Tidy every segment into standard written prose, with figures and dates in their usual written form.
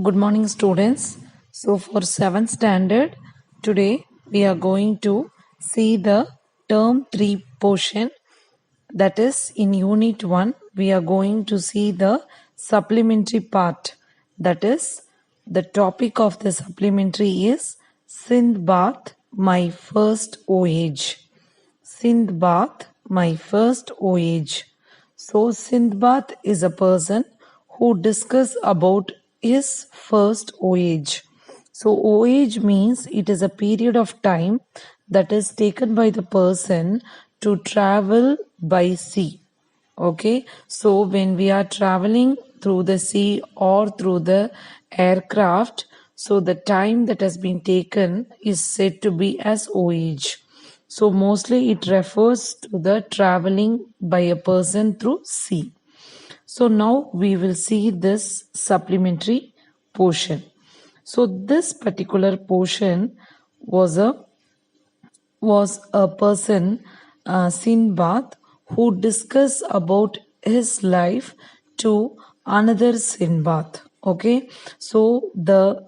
Good morning, students. So, for 7th standard, today we are going to see the term 3 portion. That is, in unit 1, we are going to see the supplementary part. That is, the topic of the supplementary is Sindbad, my first voyage. Sindbad, my first voyage. So Sindbad is a person who discusses about his first voyage. So voyage means it is a period of time that is taken by the person to travel by sea. Okay, so when we are traveling through the sea or through the aircraft, so the time that has been taken is said to be as voyage. So mostly it refers to the traveling by a person through sea. So now we will see this supplementary portion. So this particular portion was a person, Sinbad, who discussed about his life to another Sinbad. Okay, so the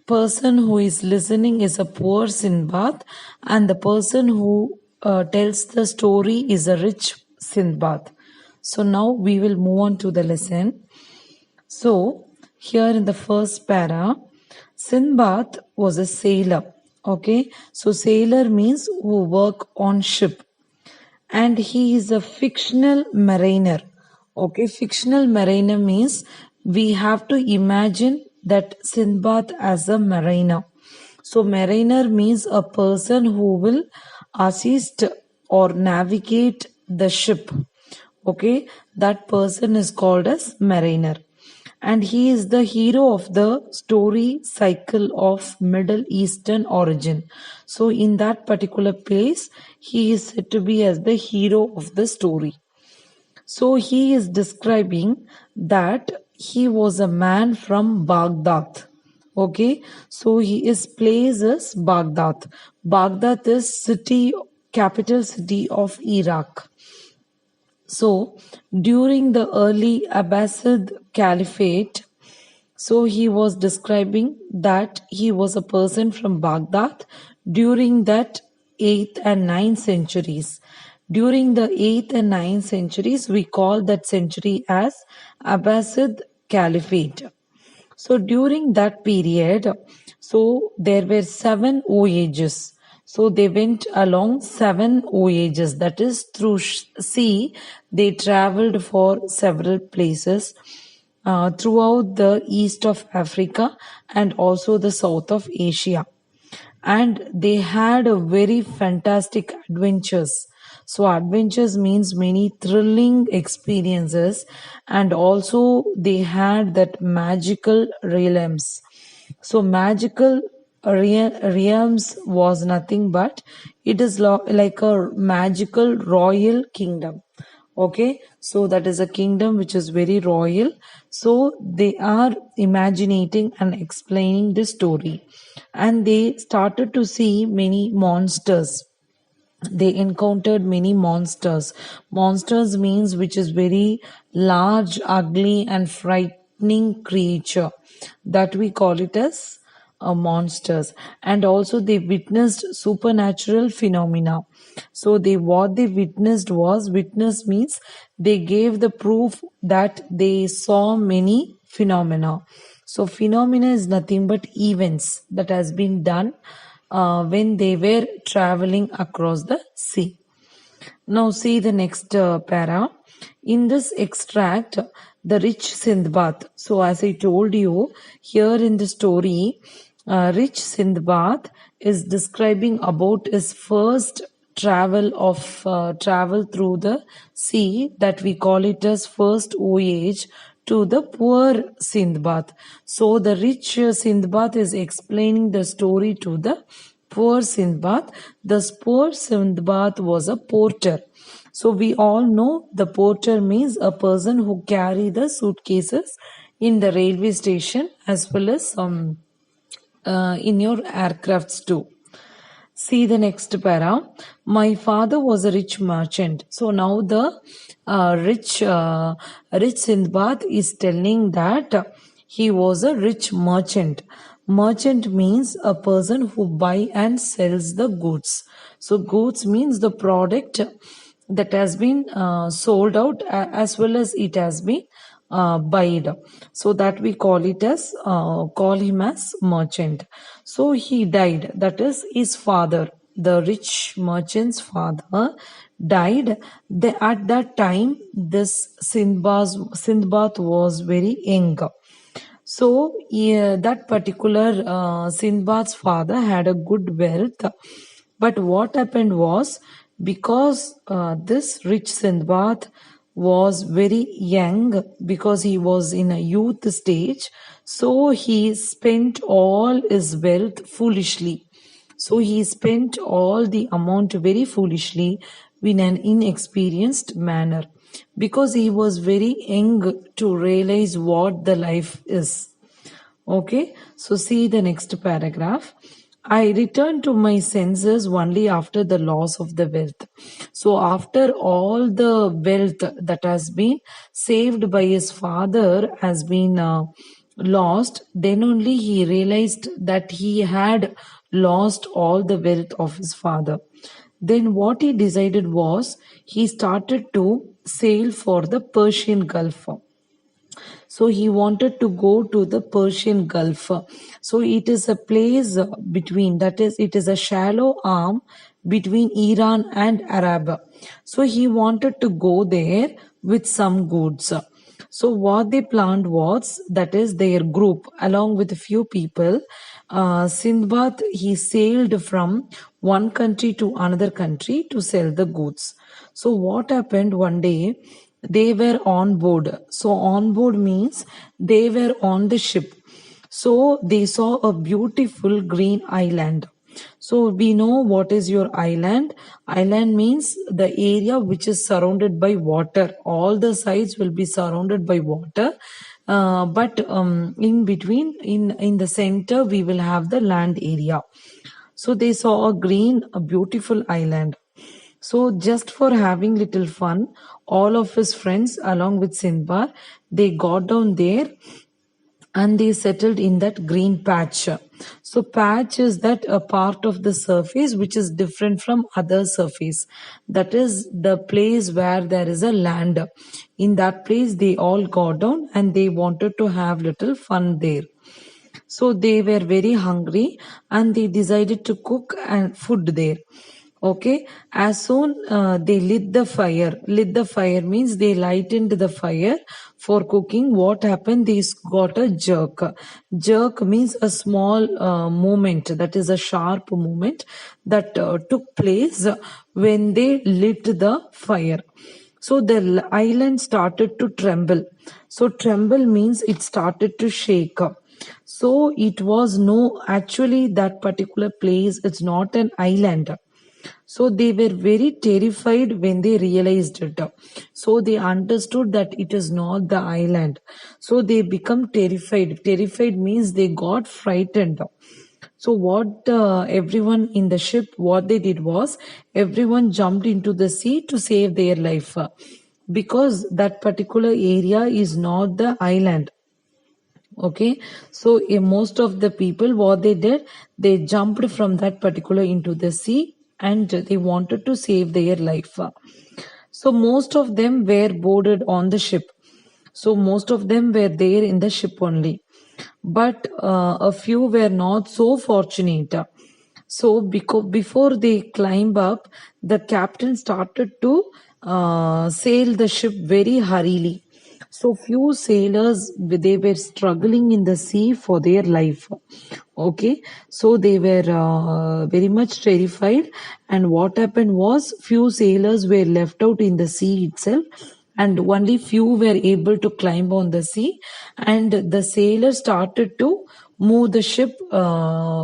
person who is listening is a poor Sinbad, and the person who tells the story is a rich Sinbad. So now we will move on to the lesson. So here in the first para, Sinbad was a sailor. Okay, so sailor means who work on ship, and he is a fictional mariner. Okay, fictional mariner means we have to imagine that Sinbad as a mariner. So mariner means a person who will assist or navigate the ship. Okay, that person is called as mariner, and he is the hero of the story cycle of Middle Eastern origin. So in that particular place, he is said to be as the hero of the story. So he is describing that he was a man from Baghdad. Okay, so he is placed as Baghdad. Baghdad is capital city of Iraq. So during the early Abbasid Caliphate, so he was describing that he was a person from Baghdad during that 8th and 9th centuries. During the 8th and 9th centuries, we call that century as Abbasid Caliphate. So during that period, so there were 7 voyages. So they went along 7 voyages. That is through sea. They traveled for several places throughout the east of Africa and also the south of Asia. And they had a very fantastic adventures. So adventures means many thrilling experiences, and also they had that magical realms. So magical realms was nothing but it is like a magical royal kingdom. Okay, so that is a kingdom which is very royal. So they are imagining and explaining the story, and they started to see many monsters. They encountered many monsters. Monsters means which is very large, ugly, and frightening creature, that we call it as monsters. And also they witnessed supernatural phenomena. So they what they witnessed was, witness means they gave the proof that they saw many phenomena. So phenomena is nothing but events that has been done when they were traveling across the sea. Now see the next para. In this extract, the rich Sindbad. So as I told you, here in the story, rich Sindbad is describing about his first travel through the sea, that we call it as first voyage, to the poor Sindbad. So the rich Sindbad is explaining the story to the poor Sindbad. The poor Sindbad was a porter. So we all know the porter means a person who carry the suitcases in the railway station as well as in your aircrafts too. See the next para. My father was a rich merchant. So now the rich Sindbad is telling that He was a rich merchant. Merchant means a person who buy and sells the goods. So goods means the product that has been sold out as well as it has been buyed. So that we call him as merchant. So he died. That is his father. The rich merchant's father died. At that time, this Sindbad was very young. So yeah, that particular Sindbad's father had a good wealth, but what happened was because this rich Sindbad was very young, because he was in a youth stage, so he spent all his wealth foolishly. So he spent all the amount very foolishly in an inexperienced manner, because he was very young to realize what the life is. Okay, so see the next paragraph. I returned to my senses only after the loss of the wealth. So, after all the wealth that has been saved by his father has been lost, then only he realized that he had lost all the wealth of his father. Then, what he decided was he started to sail for the Persian Gulf. So he wanted to go to the Persian Gulf. So it is a place between, that is, it is a shallow arm between Iran and Arab. So he wanted to go there with some goods. So what they planned was, that is their group along with a few people, Sindbad, he sailed from one country to another country to sell the goods. So what happened one day, they were on board. So on board means they were on the ship. So they saw a beautiful green island. So we know what is your island. Island means the area which is surrounded by water. All the sides will be surrounded by water. But in between, in the center, we will have the land area. So they saw a beautiful island. So just for having little fun, all of his friends along with Sindbad, they got down there and they settled in that green patch. So patch is that a part of the surface which is different from other surface. That is the place where there is a land. In that place they all got down and they wanted to have little fun there. So they were very hungry and they decided to cook and food there. Okay, as soon they lit the fire means they lightened the fire for cooking. What happened, they got a jerk means a small movement, that is a sharp movement that took place when they lit the fire. So the island started to tremble. So tremble means it started to shake up. So it was no, actually that particular place, it's not an island. So they were very terrified when they realized it. So they understood that it is not the island. So they become terrified. Terrified means they got frightened. So what everyone in the ship, what they did was, everyone jumped into the sea to save their life, because that particular area is not the island. Okay, so most of the people, what they did, they jumped from that particular into the sea and they wanted to save their life. So most of them were boarded on the ship. So most of them were there in the ship only, but a few were not so fortunate. So because before they climb up, the captain started to sail the ship very hurriedly. So few sailors, they were struggling in the sea for their life. Okay, so they were very much terrified, and what happened was few sailors were left out in the sea itself, and only few were able to climb on the sea, and the sailors started to move the ship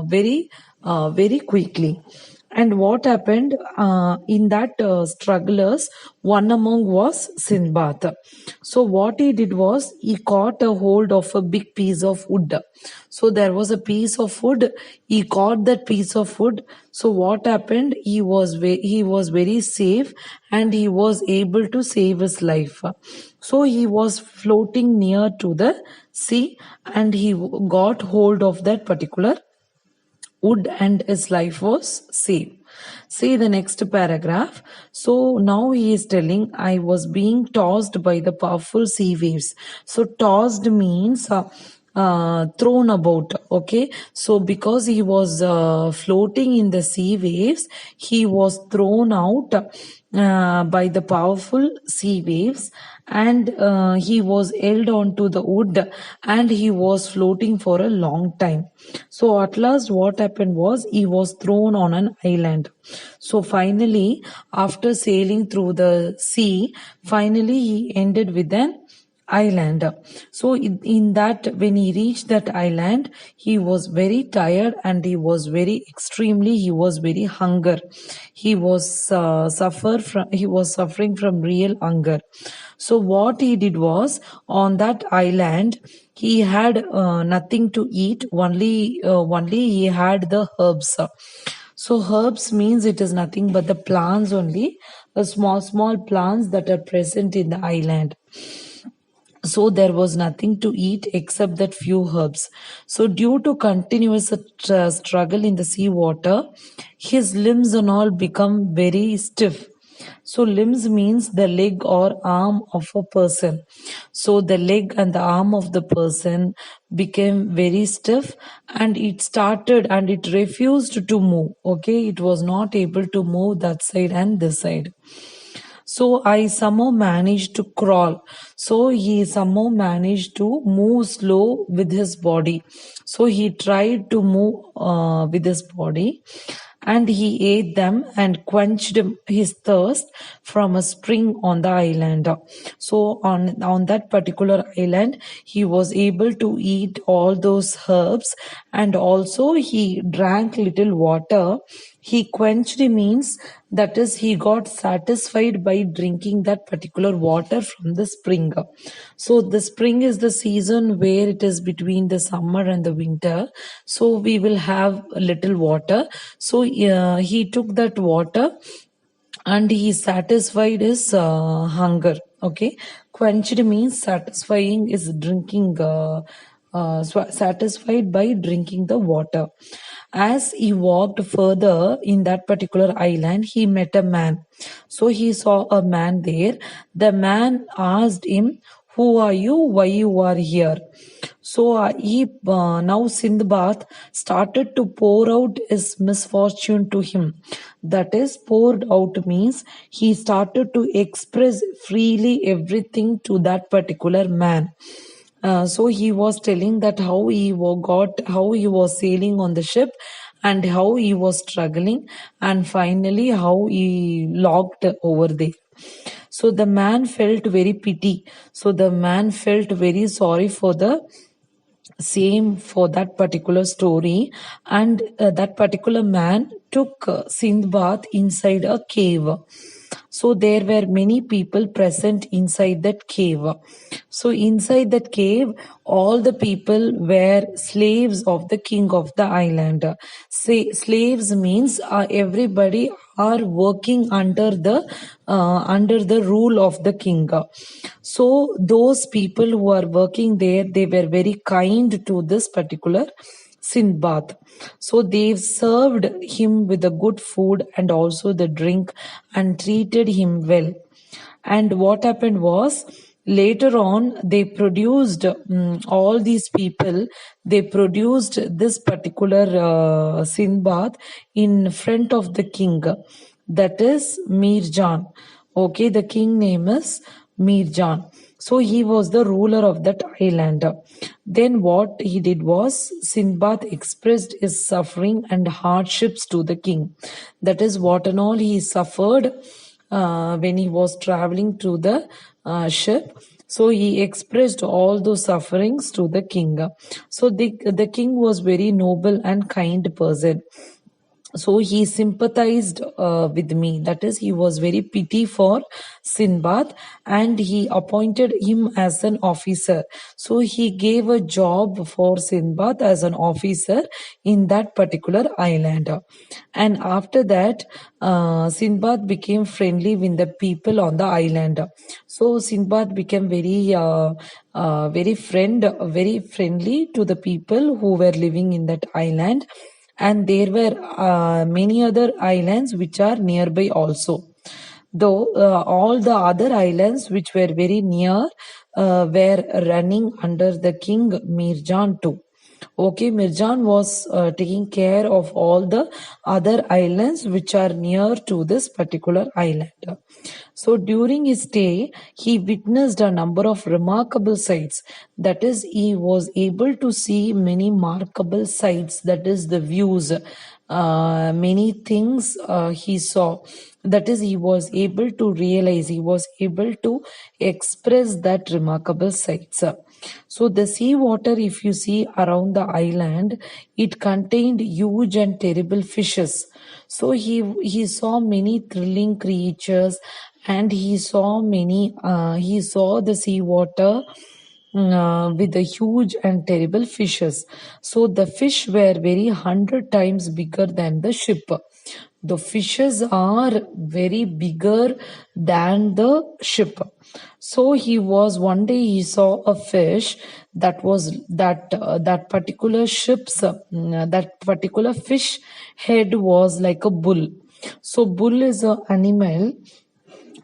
very quickly. And what happened in that strugglers, one among was Sinbad. So what he did was he caught a hold of a big piece of wood. So there was a piece of wood. He caught that piece of wood. So what happened? He was very safe and he was able to save his life. So he was floating near to the sea and he got hold of that particular wood and his life was saved. See the next paragraph. So now he is telling, I was being tossed by the powerful sea waves. So tossed means thrown about. Okay. So because he was floating in the sea waves, he was thrown out by the powerful sea waves, and he was held on to the wood and he was floating for a long time. So at last what happened was he was thrown on an island. So finally, after sailing through the sea, finally he ended with an island. So in that, when he reached that island, he was very tired and he was very hunger. He was suffering from real hunger. So what he did was, on that island he had nothing to eat, only he had the herbs. So herbs means it is nothing but the plants only, the small plants that are present in the island. So there was nothing to eat except that few herbs. So due to continuous struggle in the sea water, his limbs and all become very stiff. So limbs means the leg or arm of a person. So the leg and the arm of the person became very stiff and it refused to move. Okay, it was not able to move that side and this side. So I somehow managed to crawl. So he somehow managed to move slow with his body. So he tried to move with his body, and he ate them and quenched his thirst from a spring on the island. So on that particular island, he was able to eat all those herbs, and also he drank little water. He quenched means, that is, he got satisfied by drinking that particular water from the spring. So the spring is the season where it is between the summer and the winter. So we will have a little water. So he took that water and he satisfied his hunger. Okay, quenched means satisfying is drinking. Satisfied by drinking the water. As he walked further in that particular island, he met a man. So he saw a man there. The man asked him, "Who are you? Why you are here?" So now Sindbad started to pour out his misfortune to him. That is, poured out means he started to express freely everything to that particular man. So he was telling that how he was sailing on the ship and how he was struggling, and finally how he locked over there. So the man felt very pity. So the man felt very sorry for the same for that particular story, and that particular man took Sindbad inside a cave. So there were many people present inside that cave. So inside that cave, all the people were slaves of the king of the island. Say slaves means everybody are working under the rule of the king. So those people who are working there, they were very kind to this particular Sindbad. So they served him with the good food and also the drink and treated him well. And what happened was, later on they produced all these people, they produced this particular Sindbad in front of the king, that is Mirjan. Okay, the king name is Mirjan. So he was the ruler of that island. Then what he did was, Sindbad expressed his suffering and hardships to the king. That is what and all he suffered when he was traveling to the ship. So he expressed all those sufferings to the king. So the king was very noble and kind person. So he sympathized with me, that is, he was very pity for Sinbad, and he appointed him as an officer. So he gave a job for Sinbad as an officer in that particular island. And after that, Sinbad became friendly with the people on the island. So Sinbad became very friendly to the people who were living in that island, and there were many other islands which are nearby also. Though all the other islands which were very near were running under the king Mirjan too. Okay, Mirjan was taking care of all the other islands which are near to this particular island. So during his stay, he witnessed a number of remarkable sights. That is, he was able to see many remarkable sights, that is, the views, many things he saw. That is, he was able to realize, he was able to express that remarkable sights. So the sea water, if you see around the island, it contained huge and terrible fishes. So he saw many thrilling creatures, and he saw the sea water with the huge and terrible fishes. So the fish were very 100 times bigger than the ship. The fishes are very bigger than the ship. So he was one day he saw a fish that was that particular ship's that particular fish head was like a bull. So bull is an animal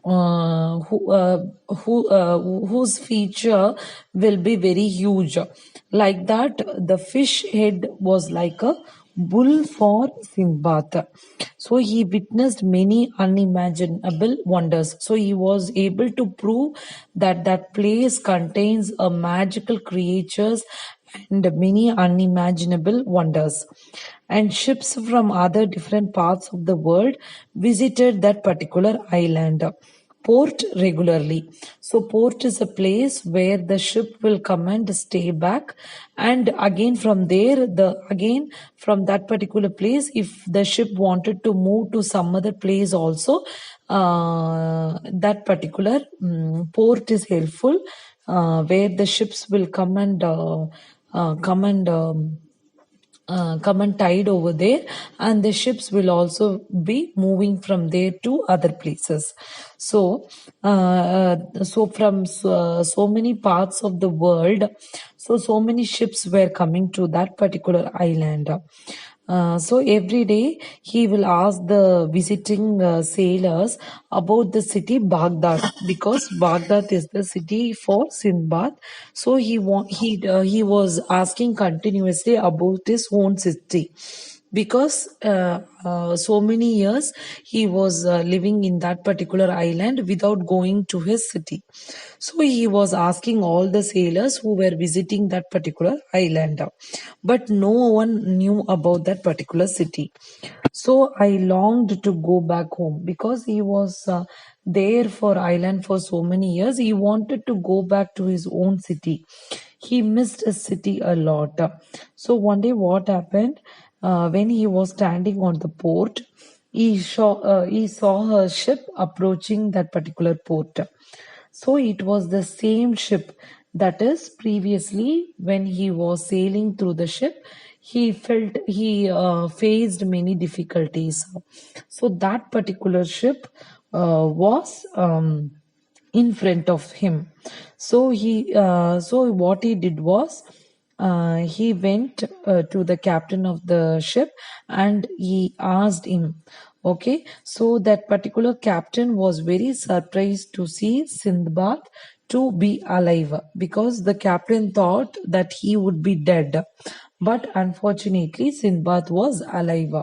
uh, who, uh, whose feature will be very huge. Like that, the fish head was like a bull for Sinbad. So he witnessed many unimaginable wonders. So he was able to prove that that place contains a magical creatures and many unimaginable wonders. And ships from other different parts of the world visited that particular island. Port regularly. So port is a place where the ship will come and stay back, and again from there, the again from that particular place, if the ship wanted to move to some other place also, that particular port is helpful, where the ships will come and tide over there, and the ships will also be moving from there to other places. So from so many parts of the world, so many ships were coming to that particular island. So every day he will ask the visiting sailors about the city Baghdad, because Baghdad is the city for Sinbad. So he was asking continuously about his own city, because so many years he was living in that particular island without going to his city. So he was asking all the sailors who were visiting that particular island, but no one knew about that particular city. So I longed to go back home, because he was there for island for so many years. He wanted to go back to his own city. He missed his city a lot. So one day what happened, when he was standing on the port, he saw a ship approaching that particular port. So it was the same ship, that is, previously when he was sailing through the ship, he faced many difficulties. So that particular ship was in front of him. So what he did was, he went to the captain of the ship and he asked him. Okay, so that particular captain was very surprised to see Sindbad to be alive, because the captain thought that he would be dead. But unfortunately, Sindbad was alive.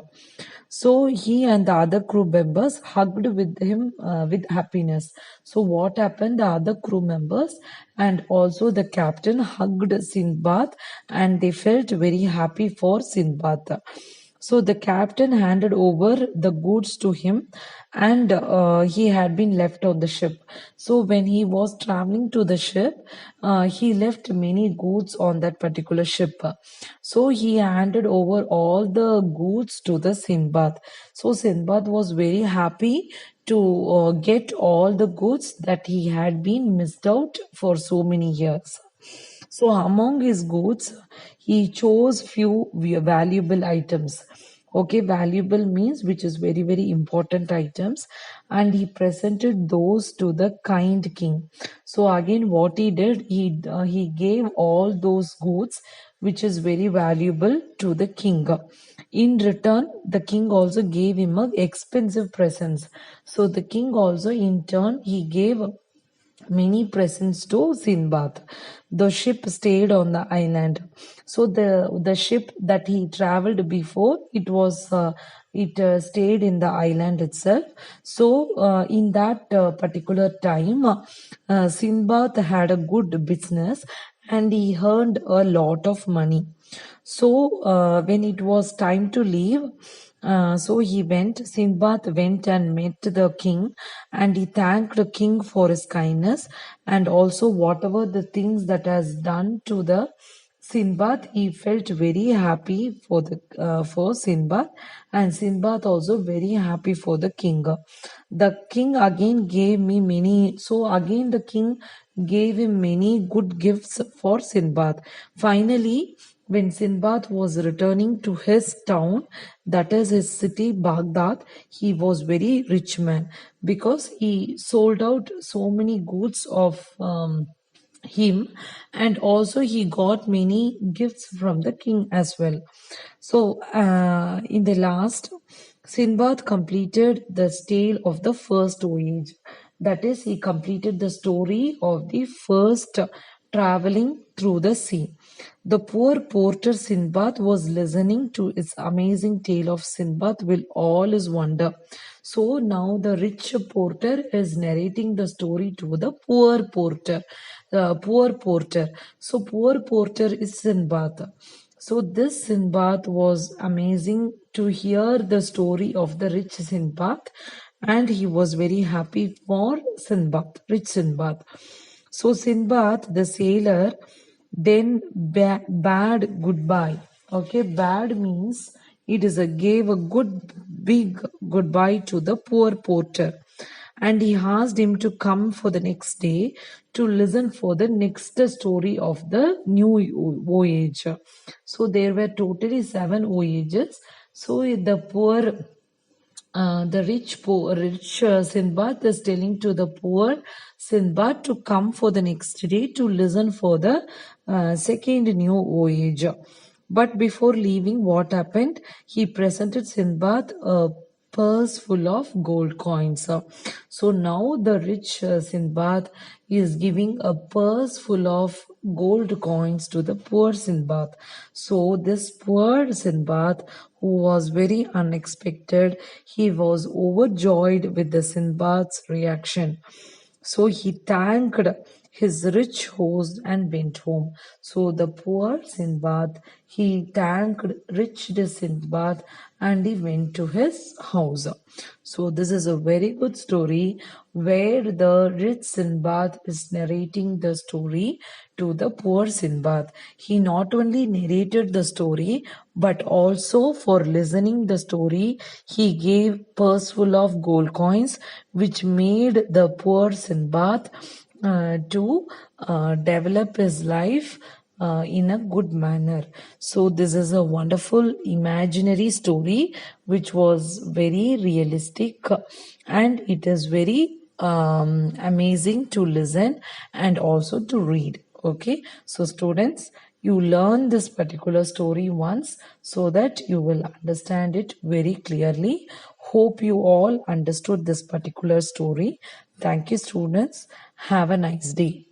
So he and the other crew members hugged with him with happiness. So what happened? The other crew members and also the captain hugged Sindbad, and they felt very happy for Sindbad. So the captain handed over the goods to him, and he had been left on the ship. So when he was traveling to the ship, he left many goods on that particular ship. So he handed over all the goods to the Sinbad. So Sinbad was very happy to get all the goods that he had been missed out for so many years. So among his goods, he chose few valuable items. Okay, valuable means which is very, very important items, and he presented those to the kind king. So again, what he did, he gave all those goods which is very valuable to the king. In return, the king also gave him a expensive presents. So the king also in turn he gave many presents to Sinbad. The ship stayed on the island. So the ship that he traveled before, it stayed in the island itself. So in that particular time, Sinbad had a good business and he earned a lot of money. So when it was time to leave, Sinbad went and met the king, and he thanked the king for his kindness and also whatever the things that has done to the Sinbad. He felt very happy for Sinbad, and Sinbad also very happy for the king. The king again gave me many. So again the king gave him many good gifts for Sinbad. Finally, when Sinbad was returning to his town, that is his city Baghdad, he was very rich man because he sold out so many goods of him, and also he got many gifts from the king as well. So in the last, Sinbad completed the tale of the first voyage. That is, he completed the story of the first traveling through the sea. The poor porter Sinbad was listening to its amazing tale of Sinbad with all his wonder. So now the rich porter is narrating the story to the poor porter. Poor porter. So poor porter is Sinbad. So this Sinbad was amazing to hear the story of the rich Sinbad, and he was very happy for Sinbad, rich Sinbad. So Sinbad, the sailor, then bade goodbye. Okay, bad means it is a gave a good big goodbye to the poor porter, and he asked him to come for the next day to listen for the next story of the new voyage. So there were totally 7 voyages. So the rich Sinbad is telling to the poor Sinbad to come for the next day to listen for the second new voyage. But before leaving, what happened? He presented Sinbad a purse full of gold coins. So now the rich Sinbad is giving a purse full of gold coins to the poor Sinbad. So this poor Sinbad, who was very unexpected, he was overjoyed with the Sinbad's reaction. So he thanked his rich host and went home. So the poor Sinbad, he thanked rich Sinbad and he went to his house. So this is a very good story where the rich Sinbad is narrating the story to the poor Sinbad. He not only narrated the story, but also for listening the story, he gave purse full of gold coins, which made the poor Sinbad to develop his life in a good manner. So this is a wonderful imaginary story which was very realistic, and it is very amazing to listen and also to read. Okay, so students, you learn this particular story once so that you will understand it very clearly. Hope you all understood this particular story. Thank you, students. Have a nice day.